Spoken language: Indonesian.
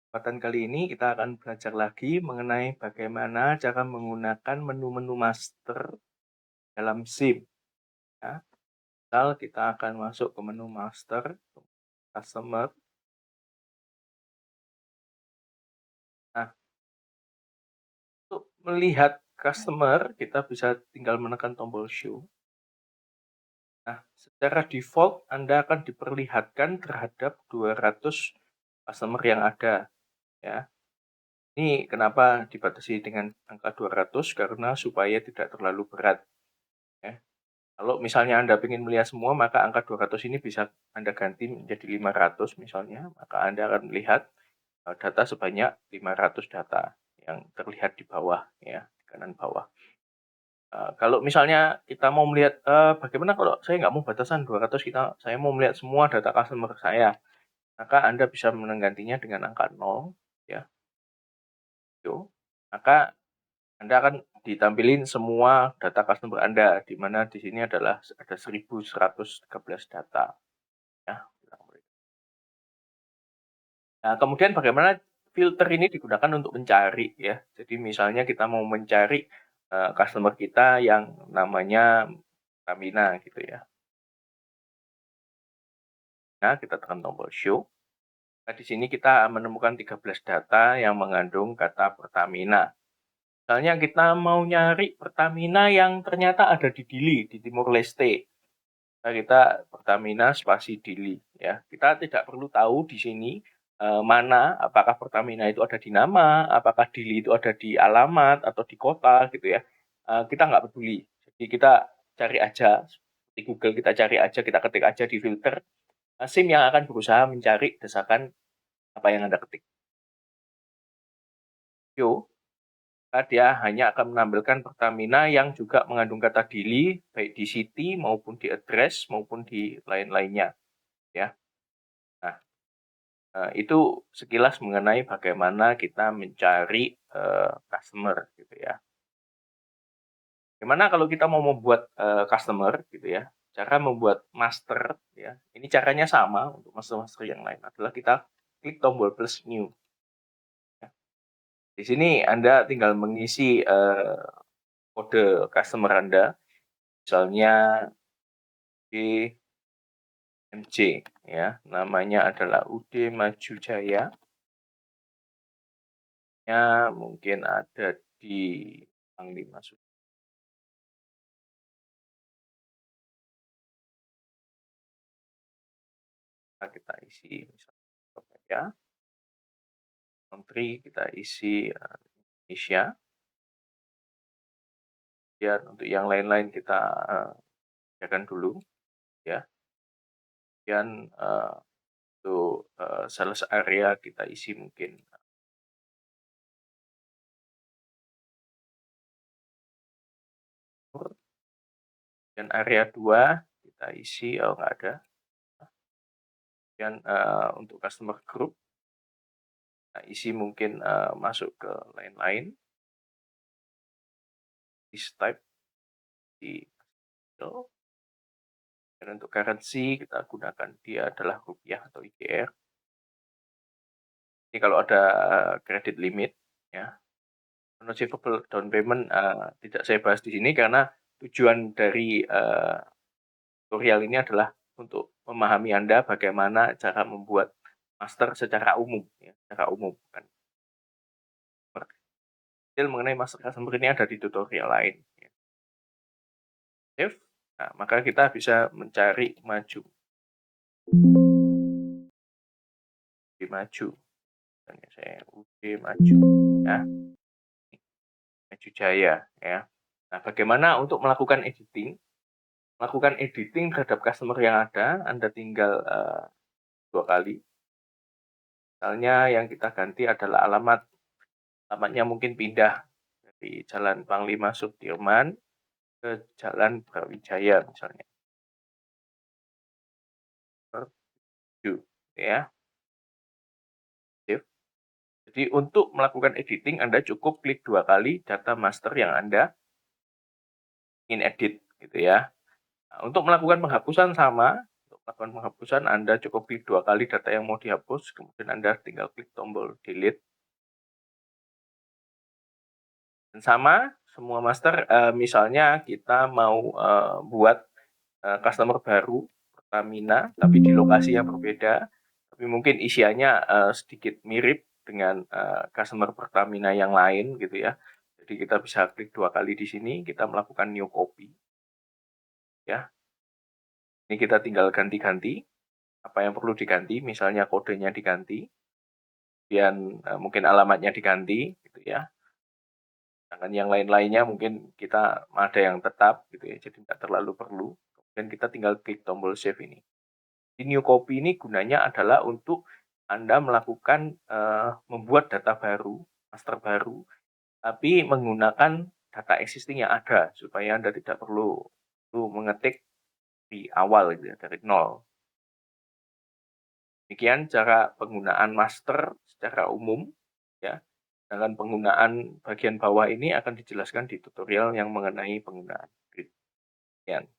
Kesempatan kali ini kita akan belajar lagi mengenai bagaimana cara menggunakan menu-menu master dalam SIM. Ya. Misal kita akan masuk ke menu master, customer. Nah, untuk melihat customer, kita bisa tinggal menekan tombol show. Nah, secara default Anda akan diperlihatkan terhadap 200 customer yang ada. Ya. Ini kenapa dibatasi dengan angka 200? Karena supaya tidak terlalu berat. Ya. Kalau misalnya Anda ingin melihat semua, maka angka 200 ini bisa Anda ganti menjadi 500 misalnya. Maka Anda akan melihat data sebanyak 500 data yang terlihat di bawah, ya, di kanan bawah. Kalau misalnya kita mau melihat, bagaimana kalau saya nggak mau batasan 200, saya mau melihat semua data customer saya, maka Anda bisa menggantinya dengan angka 0, ya. Maka Anda akan ditampilin semua data customer Anda, di mana di sini adalah ada 1113 data. Ya. Nah, kemudian bagaimana filter ini digunakan untuk mencari, ya. Jadi misalnya kita mau mencari customer kita yang namanya Pertamina gitu ya. Nah, kita tekan tombol show. Nah, di sini kita menemukan 13 data yang mengandung kata Pertamina. Misalnya kita mau nyari Pertamina yang ternyata ada di Dili, di Timur Leste. Nah, kita Pertamina spasi Dili, ya. Kita tidak perlu tahu di sini mana, apakah Pertamina itu ada di nama, apakah Dili itu ada di alamat atau di kota gitu ya. Kita nggak peduli. Jadi kita cari aja di Google, kita cari aja, kita ketik aja di filter SIM yang akan berusaha mencari desakan apa yang Anda ketik. Yo, dia hanya akan menampilkan Pertamina yang juga mengandung kata Dili, baik di city maupun di address maupun di lain-lainnya, ya. Nah, itu sekilas mengenai bagaimana kita mencari customer gitu ya. Gimana kalau kita mau membuat customer gitu ya? Cara membuat master ya. Ini caranya sama untuk master-master yang lain adalah kita klik tombol plus new. Ya. Di sini Anda tinggal mengisi kode customer Anda, misalnya DMJ ya, namanya adalah UD Maju Jaya. Ya, mungkin ada di Panglima Sudirman. Kita isi misalnya ya, country kita isi Indonesia. Kemudian untuk yang lain-lain kita kerjakan dulu ya. Kemudian untuk sales area kita isi mungkin dan area 2 kita isi nggak ada. Kemudian untuk customer group kita isi mungkin masuk ke lain-lain. List type di dan untuk currency kita gunakan dia adalah rupiah atau IDR. Ini kalau ada credit limit ya. Non-receivable down payment tidak saya bahas di sini karena tujuan dari tutorial ini adalah untuk memahami Anda bagaimana cara membuat master secara umum ya, secara umum kan. Detail mengenai master customer ini ada di tutorial lain ya. Save. Nah, maka kita bisa mencari maju. Maju. Saya UD Maju ya. Maju Jaya ya. Nah, bagaimana untuk melakukan editing? Melakukan editing terhadap customer yang ada, Anda tinggal 2 kali. Misalnya yang kita ganti adalah alamatnya mungkin pindah dari Jalan Panglima Sudirman ke Jalan Brawijaya misalnya. Ya. Jadi untuk melakukan editing Anda cukup klik 2 kali data master yang Anda ingin edit gitu ya. Nah, untuk melakukan penghapusan sama, untuk melakukan penghapusan, Anda cukup klik 2 kali data yang mau dihapus, kemudian Anda tinggal klik tombol delete. Dan sama, semua master, misalnya kita mau buat customer baru Pertamina, tapi di lokasi yang berbeda, tapi mungkin isiannya sedikit mirip dengan customer Pertamina yang lain gitu ya. Jadi kita bisa klik 2 kali di sini, kita melakukan new copy. Ya, ini kita tinggal ganti-ganti apa yang perlu diganti, misalnya kodenya diganti, kemudian mungkin alamatnya diganti, gitu ya. Sedangkan yang lain-lainnya mungkin kita ada yang tetap, gitu ya, jadi nggak terlalu perlu. Kemudian kita tinggal klik tombol save ini. Di new copy ini gunanya adalah untuk Anda melakukan membuat data baru, master baru, tapi menggunakan data existing yang ada, supaya Anda tidak perlu mengetik di awal gitu ya, dari nol. Demikian cara penggunaan master secara umum ya. Sedangkan penggunaan bagian bawah ini akan dijelaskan di tutorial yang mengenai penggunaan grid. Sekian.